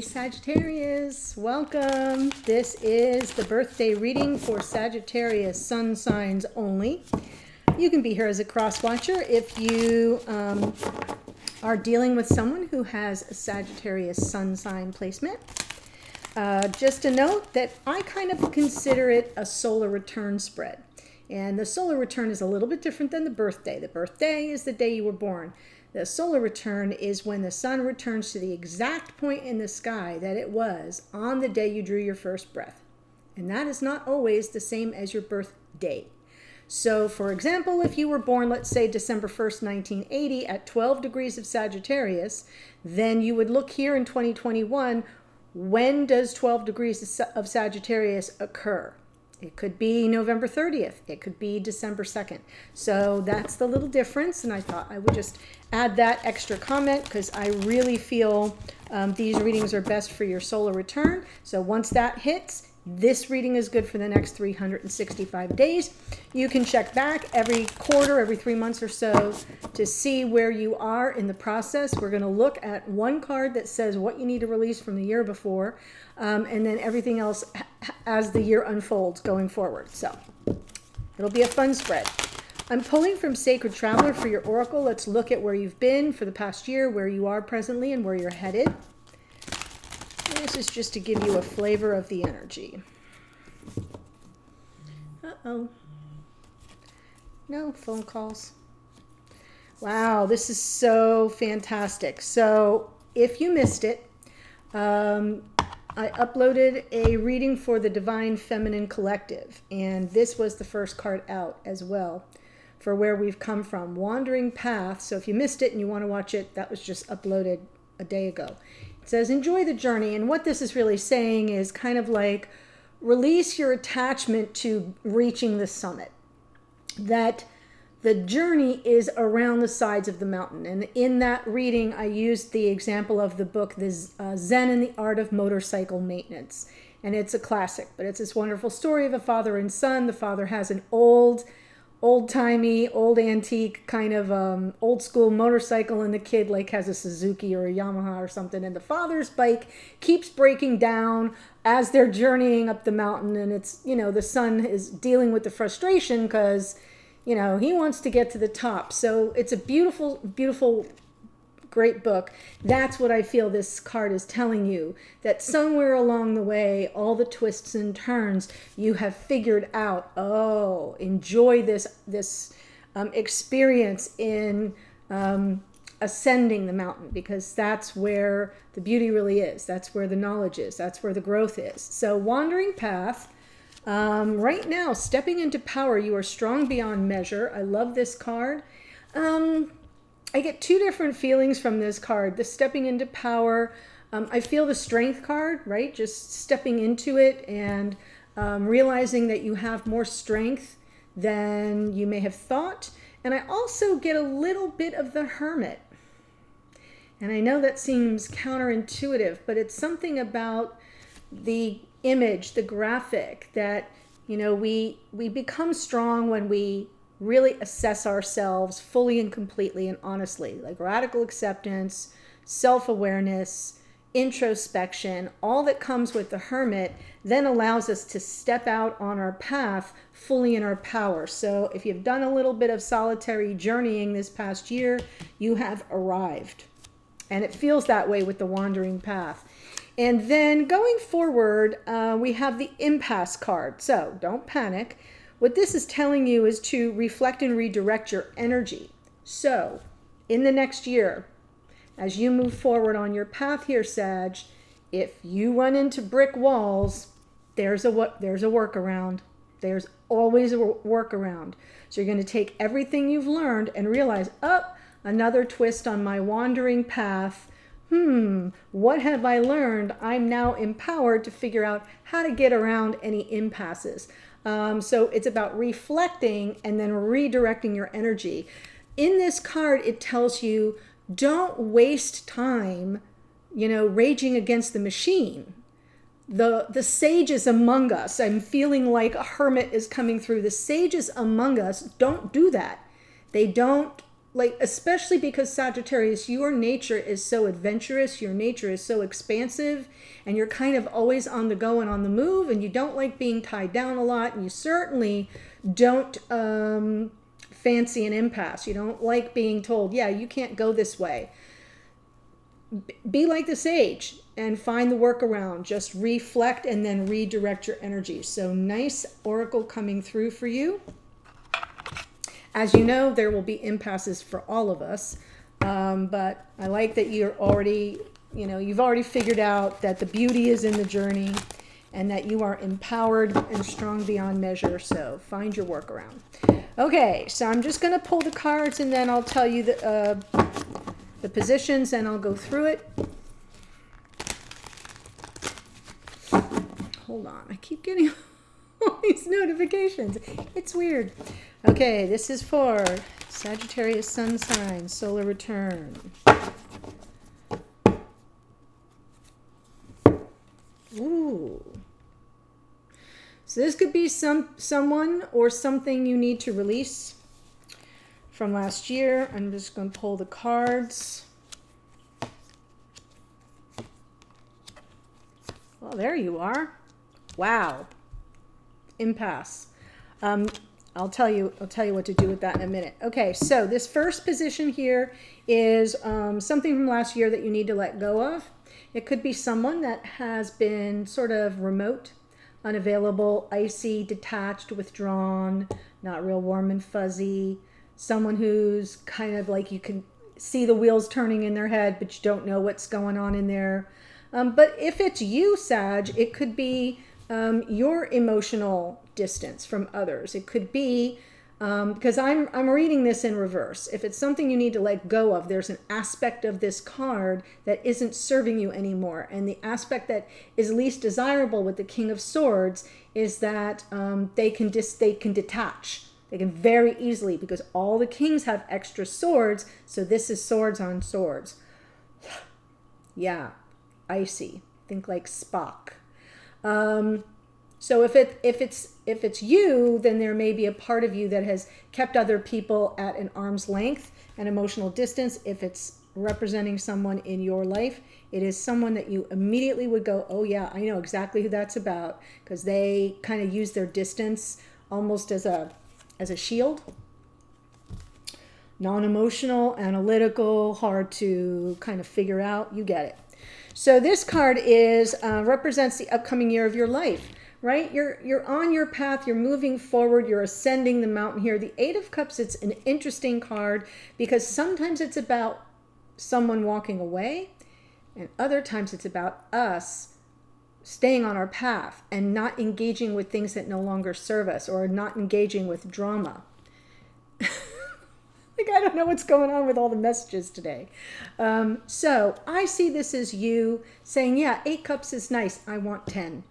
Hey Sagittarius, welcome. This is the birthday reading for Sagittarius sun signs only. You can be here as a cross watcher if you are dealing with someone who has a Sagittarius sun sign placement. Just a note that I kind of consider it a solar return spread. And the solar return is a little bit different than the birthday. The birthday is the day you were born. The solar return is when the sun returns to the exact point in the sky that it was on the day you drew your first breath. And that is not always the same as your birth date. So, for example, if you were born, let's say, December 1st, 1980 at 12 degrees of Sagittarius, then you would look here in 2021, when does 12 degrees of Sagittarius occur? It could be November 30th. It could be December 2nd. So that's the little difference. And I thought I would just add that extra comment because I really feel these readings are best for your solar return. So once that hits, this reading is good for the next 365 days. You can check back every quarter, every 3 months or so to see where you are in the process. We're going to look at one card that says what you need to release from the year before, and then everything else as the year unfolds going forward. So it'll be a fun spread. I'm pulling from Sacred Traveler for your oracle. Let's look at where you've been for the past year, where you are presently, and where you're headed. This is just to give you a flavor of the energy. Uh-oh. No phone calls. Wow, this is so fantastic. So if you missed it, I uploaded a reading for the Divine Feminine Collective, and this was the first card out as well for where we've come from. Wandering Path. So if you missed it and you want to watch it, that was just uploaded a day ago. It says, enjoy the journey. And what this is really saying is kind of like release your attachment to reaching the summit. That the journey is around the sides of the mountain. And in that reading, I used the example of the book, The Zen and the Art of Motorcycle Maintenance. And it's a classic, but it's this wonderful story of a father and son. The father has an old-timey, old antique kind of old school motorcycle, and the kid like has a Suzuki or a Yamaha or something, and the father's bike keeps breaking down as they're journeying up the mountain, and it's, you know, the son is dealing with the frustration because, you know, he wants to get to the top. So it's a beautiful, beautiful, great book. That's what I feel this card is telling you, that somewhere along the way, all the twists and turns, you have figured out, oh, enjoy this experience in ascending the mountain, because that's where the beauty really is. That's where the knowledge is. That's where the growth is. So Wandering Path, right now, stepping into power, you are strong beyond measure. I love this card. I get two different feelings from this card. The stepping into power, I feel the strength card, right? Just stepping into it and realizing that you have more strength than you may have thought. And I also get a little bit of the Hermit. And I know that seems counterintuitive, but it's something about the image, the graphic, that, you know, we become strong when we really assess ourselves fully and completely and honestly, like radical acceptance, self-awareness, introspection, all that comes with the Hermit then allows us to step out on our path fully in our power. So if you've done a little bit of solitary journeying this past year, you have arrived. And it feels that way with the Wandering Path. And then going forward, we have the Impasse card. So don't panic. What this is telling you is to reflect and redirect your energy. So in the next year, as you move forward on your path here, Sag, if you run into brick walls, there's a workaround. There's always a workaround. So you're going to take everything you've learned and realize, oh, another twist on my wandering path. What have I learned? I'm now empowered to figure out how to get around any impasses. So it's about reflecting and then redirecting your energy. In this card, it tells you, don't waste time, you know, raging against the machine. The sages among us, I'm feeling like a hermit is coming through. The sages among us don't do that. They don't like, especially because Sagittarius, your nature is so adventurous, your nature is so expansive, and you're kind of always on the go and on the move, and you don't like being tied down a lot, and you certainly don't fancy an impasse. You don't like being told, yeah, you can't go this way. Be like the sage and find the workaround. Just reflect and then redirect your energy. So nice oracle coming through for you. As you know, there will be impasses for all of us, but I like that you're already, you've already figured out that the beauty is in the journey and that you are empowered and strong beyond measure. So find your workaround. Okay, so I'm just going to pull the cards and then I'll tell you the positions and I'll go through it. Hold on, I keep getting all these notifications. It's weird. Okay, this is for Sagittarius sun sign, solar return. Ooh. So this could be someone or something you need to release from last year. I'm just going to pull the cards. Well, there you are. Wow. Impasse. I'll tell you what to do with that in a minute. Okay, so this first position here is something from last year that you need to let go of. It could be someone that has been sort of remote, unavailable, icy, detached, withdrawn, not real warm and fuzzy. Someone who's kind of like you can see the wheels turning in their head, but you don't know what's going on in there. But if it's you, Sag, it could be your emotional distance from others. It could be because I'm reading this in reverse. If it's something you need to let go of, there's an aspect of this card that isn't serving you anymore. And the aspect that is least desirable with the King of Swords is that they can detach. They can very easily, because all the kings have extra swords. So this is swords on swords. Yeah, icy. Think like Spock. So if it's you, then there may be a part of you that has kept other people at an arm's length, an emotional distance. If it's representing someone in your life, it is someone that you immediately would go, oh yeah, I know exactly who that's about, because they kind of use their distance almost as a shield. Non-emotional, analytical, hard to kind of figure out. You get it. So this card represents the upcoming year of your life, right? You're on your path, you're moving forward, you're ascending the mountain here. The Eight of Cups, it's an interesting card because sometimes it's about someone walking away and other times it's about us staying on our path and not engaging with things that no longer serve us or not engaging with drama. I don't know what's going on with all the messages today. So I see this as you saying, yeah, 8 cups is nice. I want 10.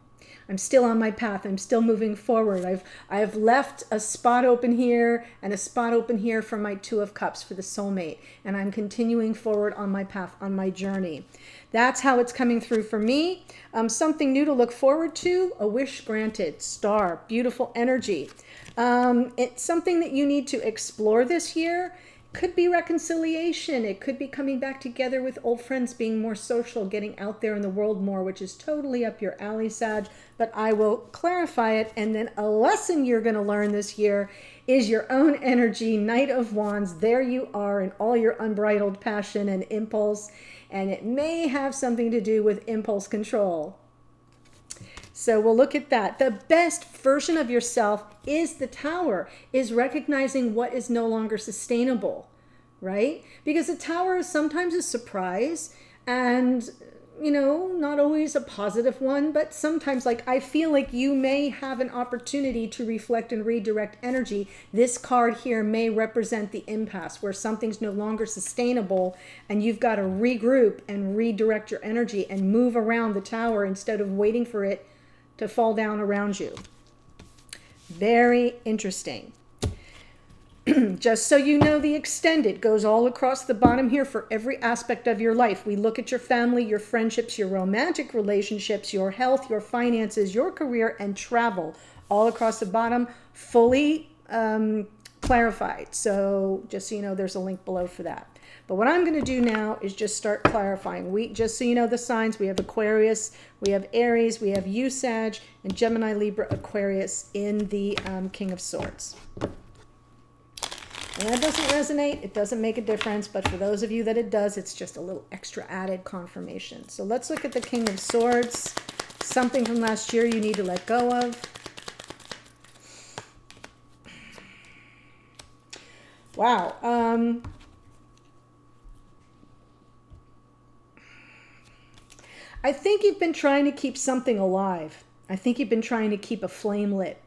I'm still on my path. I'm still moving forward. I've left a spot open here and a spot open here for my 2 of cups for the soulmate. And I'm continuing forward on my path, on my journey. That's how it's coming through for me. Something new to look forward to. A wish granted. Star. Beautiful energy. It's something that you need to explore this year. Could be reconciliation. It could be coming back together with old friends, being more social, getting out there in the world more, which is totally up your alley, Sag. But I will clarify it. And then a lesson you're going to learn this year is your own energy, Knight of Wands. There you are in all your unbridled passion and impulse. And it may have something to do with impulse control. So we'll look at that. The best version of yourself is the Tower, is recognizing what is no longer sustainable, right? Because the Tower is sometimes a surprise and, you know, not always a positive one, but sometimes, like, I feel like you may have an opportunity to reflect and redirect energy. This card here may represent the impasse where something's no longer sustainable and you've got to regroup and redirect your energy and move around the Tower instead of waiting for it to fall down around you. Very interesting. Just so you know, the extended goes all across the bottom here for every aspect of your life. We look at your family, your friendships, your romantic relationships, your health, your finances, your career, and travel all across the bottom. Fully clarified. So just so you know, there's a link below for that. But what I'm going to do now is just start clarifying. Just so you know the signs, we have Aquarius, we have Aries, we have you, Sag, and Gemini, Libra, Aquarius in the King of Swords. And that doesn't resonate, it doesn't make a difference, but for those of you that it does, it's just a little extra added confirmation. So let's look at the King of Swords. Something from last year you need to let go of. Wow. I think you've been trying to keep something alive. I think you've been trying to keep a flame lit.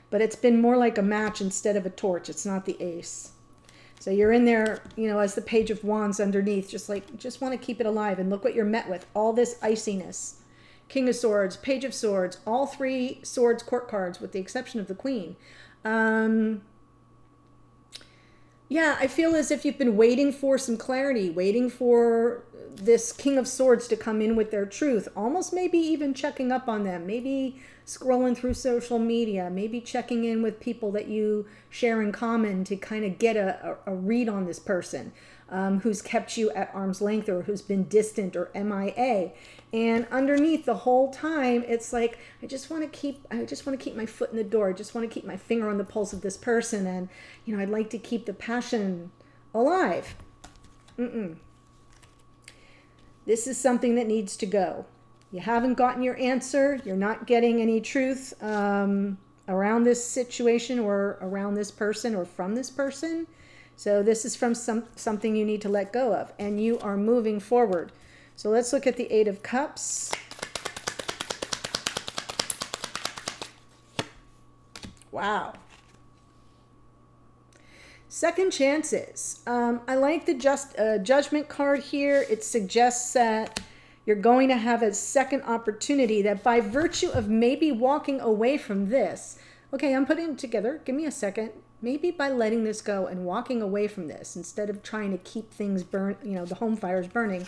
But it's been more like a match instead of a torch. It's not the ace. So you're in there, you know, as the Page of Wands underneath, just want to keep it alive. And look what you're met with. All this iciness. King of Swords, Page of Swords, all three swords court cards with the exception of the Queen. Yeah, I feel as if you've been waiting for some clarity, waiting for this King of Swords to come in with their truth, almost maybe even checking up on them, maybe scrolling through social media, maybe checking in with people that you share in common to kind of get a read on this person who's kept you at arm's length or who's been distant or MIA. And underneath the whole time, it's like, I just want to keep my foot in the door. I just want to keep my finger on the pulse of this person. And, you know, I'd like to keep the passion alive. This is something that needs to go. You haven't gotten your answer. You're not getting any truth around this situation or around this person or from this person. So this is from something you need to let go of. And you are moving forward. So let's look at the Eight of Cups. Wow. Second chances. I like the judgment card here. It suggests that you're going to have a second opportunity, that by virtue of maybe walking away from this, okay, I'm putting it together, give me a second, maybe by letting this go and walking away from this, instead of trying to keep things burn, you know, the home fires burning,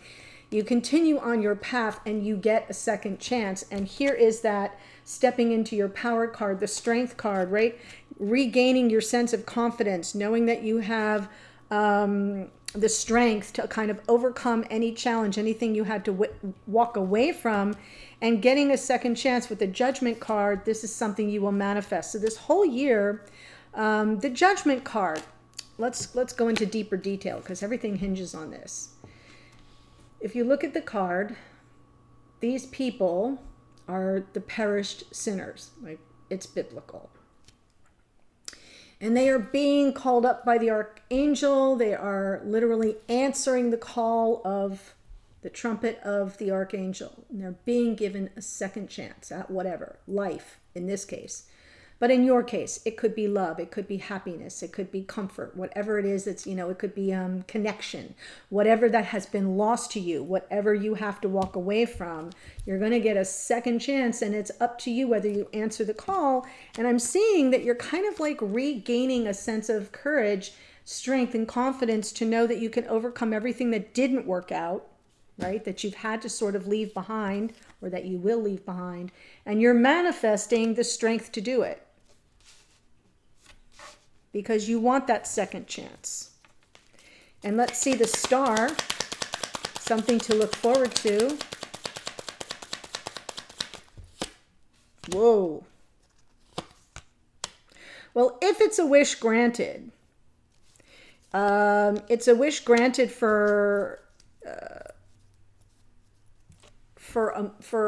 you continue on your path and you get a second chance. And here is that stepping into your power card, the strength card, right? Regaining your sense of confidence, knowing that you have the strength to kind of overcome any challenge, anything you had to walk away from, and getting a second chance with the Judgment card. This is something you will manifest. So this whole year, the Judgment card, let's go into deeper detail because everything hinges on this. If you look at the card, these people are the perished sinners. Like, it's biblical. And they are being called up by the archangel. They are literally answering the call of the trumpet of the archangel. And they're being given a second chance at whatever, life in this case. But in your case, it could be love, it could be happiness, it could be comfort, whatever it is, it's, you know, it could be connection, whatever that has been lost to you, whatever you have to walk away from, you're going to get a second chance, and it's up to you whether you answer the call. And I'm seeing that you're kind of like regaining a sense of courage, strength, and confidence to know that you can overcome everything that didn't work out, right? That you've had to sort of leave behind, or that you will leave behind, and you're manifesting the strength to do it. Because you want that second chance. And let's see the star, something to look forward to. Whoa. Well, if it's a wish granted, it's a wish granted for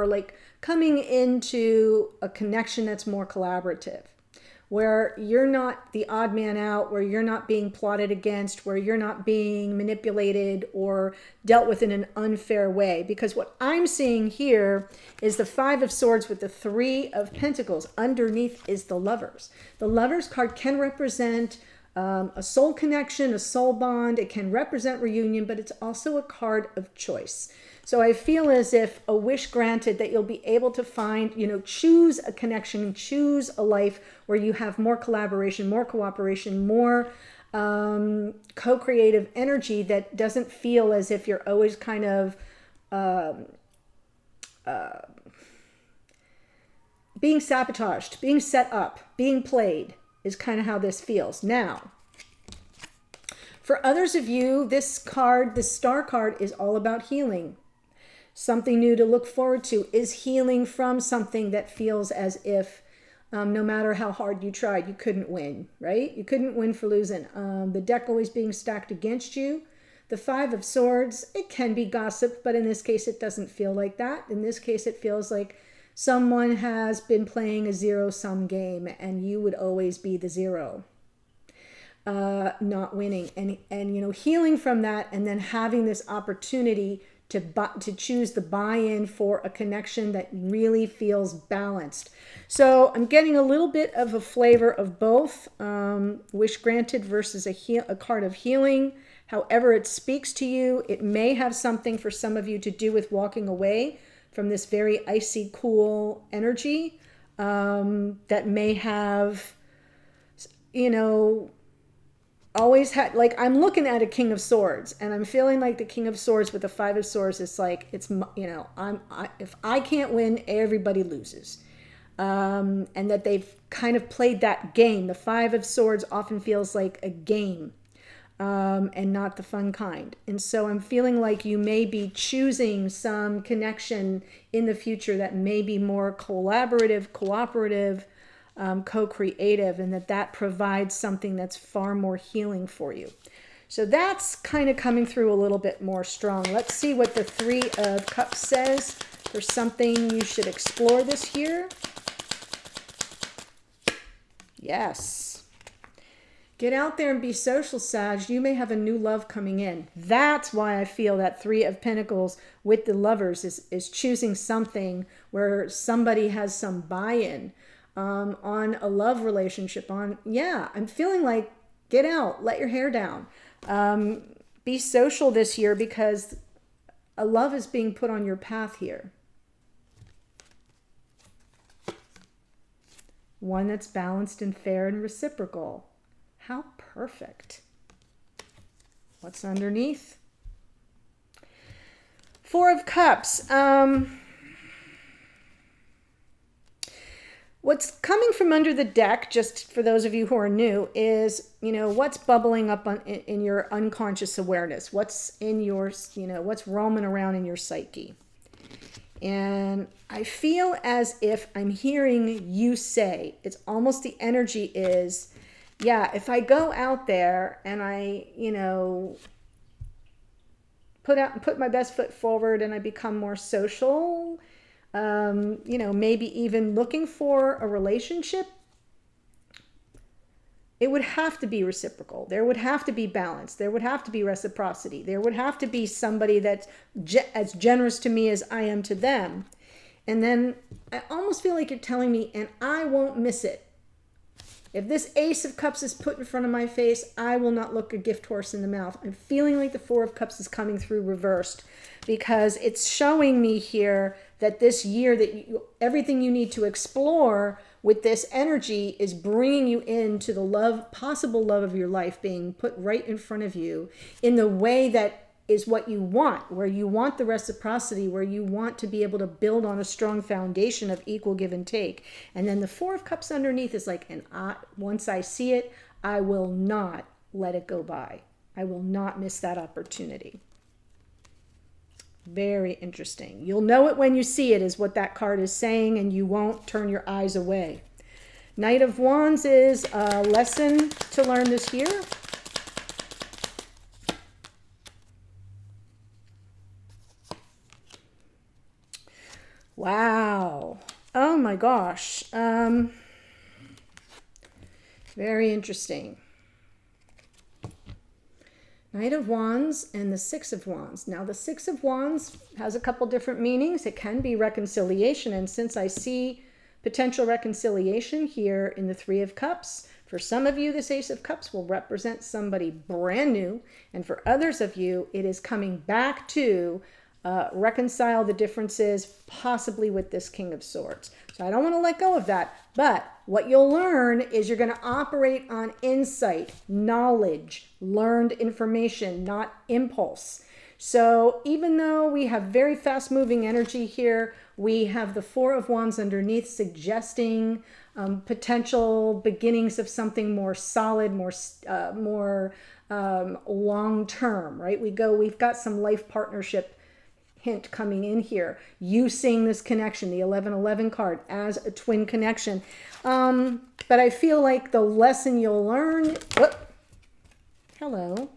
like coming into a connection that's more collaborative, where you're not the odd man out, where you're not being plotted against, where you're not being manipulated or dealt with in an unfair way. Because what I'm seeing here is the Five of Swords with the Three of Pentacles. Underneath is the Lovers. The Lovers card can represent a soul connection, a soul bond. It can represent reunion, but it's also a card of choice. So I feel as if a wish granted, that you'll be able to find, you know, choose a connection, choose a life where you have more collaboration, more cooperation, more co-creative energy that doesn't feel as if you're always kind of being sabotaged, being set up, being played. is kind of how this feels. Now, for others of you, this card, the star card, is all about healing. Something new to look forward to is healing from something that feels as if no matter how hard you tried, you couldn't win, right? You couldn't win for losing. The deck always being stacked against you. The Five of Swords, it can be gossip, but in this case, it doesn't feel like that. In this case, it feels like someone has been playing a zero-sum game and you would always be the zero, not winning. And you know, healing from that and then having this opportunity to choose the buy-in for a connection that really feels balanced. So I'm getting a little bit of a flavor of both. Wish granted versus a card of healing. However it speaks to you, it may have something for some of you to do with walking away from this very icy, cool energy that may have, you know, always had, like, I'm looking at a King of Swords and I'm feeling like the King of Swords with the Five of Swords. It's like, it's, you know, if I can't win, everybody loses. And that they've kind of played that game. The Five of Swords often feels like a game. And not the fun kind. And so I'm feeling like you may be choosing some connection in the future that may be more collaborative, cooperative, co-creative, and that provides something that's far more healing for you. So that's kind of coming through a little bit more strong. Let's see what the Three of Cups says. There's something you should explore this year. Yes. Get out there and be social, Sag. You may have a new love coming in. That's why I feel that Three of Pentacles with the Lovers is choosing something where somebody has some buy-in on a love relationship. I'm feeling like get out, let your hair down. Be social this year because a love is being put on your path here. One that's balanced and fair and reciprocal. How perfect. What's underneath? Four of Cups. What's coming from under the deck, just for those of you who are new, is, you know, what's bubbling up in your unconscious awareness. What's in your, you know, what's roaming around in your psyche. And I feel as if I'm hearing you say, it's almost the energy is, yeah, if I go out there and I, you know, put my best foot forward and I become more social, you know, maybe even looking for a relationship, it would have to be reciprocal. There would have to be balance. There would have to be reciprocity. There would have to be somebody that's as generous to me as I am to them. And then I almost feel like you're telling me, and I won't miss it. If this Ace of Cups is put in front of my face, I will not look a gift horse in the mouth. I'm feeling like the Four of Cups is coming through reversed because it's showing me here that this year that everything you need to explore with this energy is bringing you into the love, possible love of your life being put right in front of you in the way that is what you want, where you want the reciprocity, where you want to be able to build on a strong foundation of equal give and take. And then the Four of Cups underneath is like, and once I see it, I will not let it go by. I will not miss that opportunity. Very interesting. You'll know it when you see it is what that card is saying, and you won't turn your eyes away. Knight of Wands is a lesson to learn this year. Wow. Oh my gosh. Very interesting. Knight of Wands and the Six of Wands. Now the Six of Wands has a couple different meanings. It can be reconciliation. And since I see potential reconciliation here in the Three of Cups, for some of you, this Ace of Cups will represent somebody brand new. And for others of you, it is coming back to reconcile the differences, possibly with this King of Swords. So I don't want to let go of that. But what you'll learn is you're going to operate on insight, knowledge, learned information, not impulse. So even though we have very fast moving energy here, we have the Four of Wands underneath suggesting potential beginnings of something more solid, more long term, right? We've got some life partnership hint coming in here. You seeing this connection, the 1111 card, as a twin connection. But I feel like the lesson you'll learn, hello,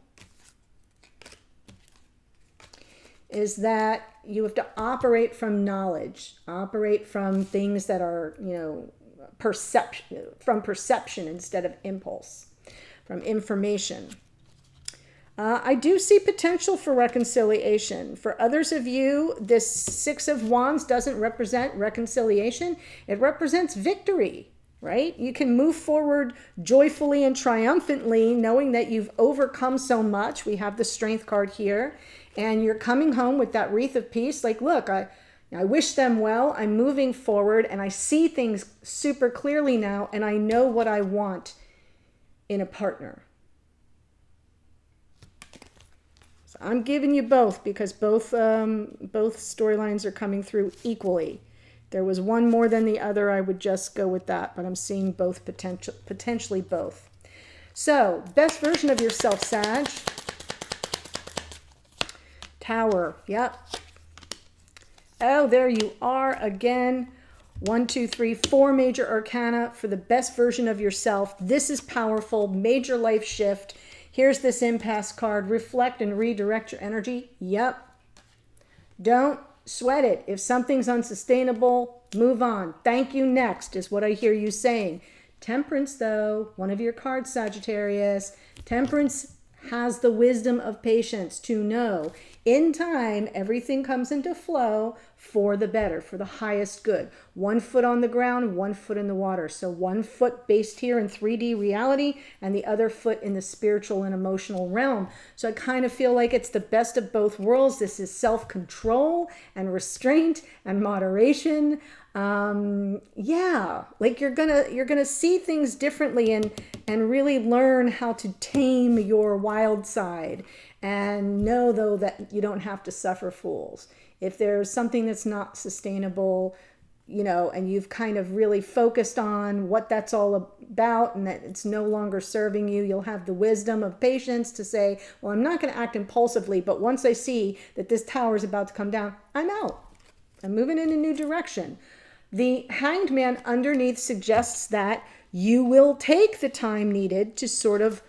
is that you have to operate from knowledge, operate from things that are, perception instead of impulse, from information. I do see potential for reconciliation. For others of you, this Six of Wands doesn't represent reconciliation. It represents victory, right? You can move forward joyfully and triumphantly, knowing that you've overcome so much. We have the Strength card here, and you're coming home with that wreath of peace. Like, look, I wish them well. I'm moving forward, and I see things super clearly now, and I know what I want in a partner. I'm giving you both because both storylines are coming through equally. There was one more than the other, I would just go with that, but I'm seeing both potentially both. So, best version of yourself, Sag. Tower, yep. Oh, there you are again. 1, 2, 3, 4 major arcana for the best version of yourself. This is powerful, major life shift. Here's this impasse card. Reflect and redirect your energy. Yep. Don't sweat it. If something's unsustainable, move on. Thank you next is what I hear you saying. Temperance, though, one of your cards, Sagittarius. Temperance has the wisdom of patience to know in time everything comes into flow for the better, for the highest good. 1 foot on the ground, 1 foot in the water. So 1 foot based here in 3D reality and the other foot in the spiritual and emotional realm. So I kind of feel like it's the best of both worlds. This is self-control and restraint and moderation. Yeah, like you're gonna see things differently and really learn how to tame your wild side, and know though that you don't have to suffer fools. If there's something that's not sustainable, and you've kind of really focused on what that's all about and that it's no longer serving you, you'll have the wisdom of patience to say, well, I'm not going to act impulsively, but once I see that this tower is about to come down, I'm out. I'm moving in a new direction. The Hanged Man underneath suggests that you will take the time needed to sort of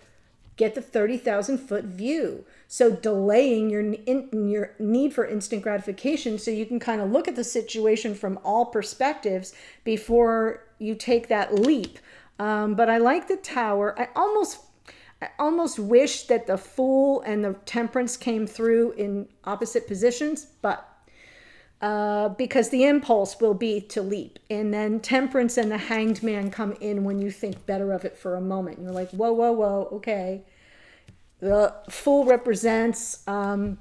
get the 30,000 foot view. So delaying your need for instant gratification so you can kind of look at the situation from all perspectives before you take that leap. But I like the Tower. I almost wish that the Fool and the Temperance came through in opposite positions, but because the impulse will be to leap. And then Temperance and the Hanged Man come in when you think better of it for a moment. You're like, whoa, whoa, whoa, okay. The Fool represents a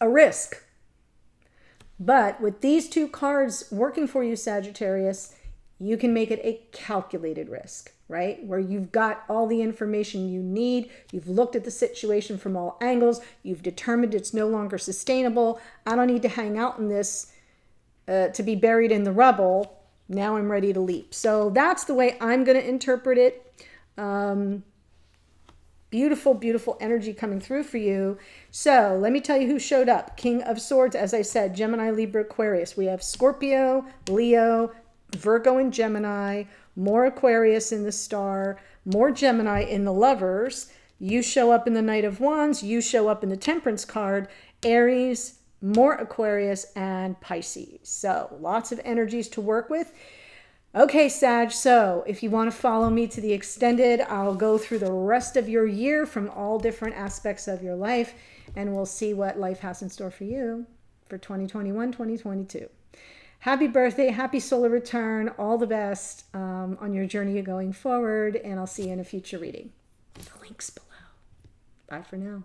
risk. But with these two cards working for you, Sagittarius, you can make it a calculated risk, right? Where you've got all the information you need. You've looked at the situation from all angles. You've determined it's no longer sustainable. I don't need to hang out in this to be buried in the rubble. Now I'm ready to leap. So that's the way I'm going to interpret it. Beautiful, beautiful energy coming through for you. So let me tell you who showed up. King of Swords, as I said, Gemini, Libra, Aquarius. We have Scorpio, Leo, Virgo, and Gemini. More Aquarius in the Star. More Gemini in the Lovers. You show up in the Knight of Wands. You show up in the Temperance card. Aries, more Aquarius, and Pisces. So lots of energies to work with. Okay, Sag, so if you want to follow me to the extended, I'll go through the rest of your year from all different aspects of your life, and we'll see what life has in store for you for 2021, 2022. Happy birthday, happy solar return, all the best on your journey going forward, and I'll see you in a future reading. The link's below. Bye for now.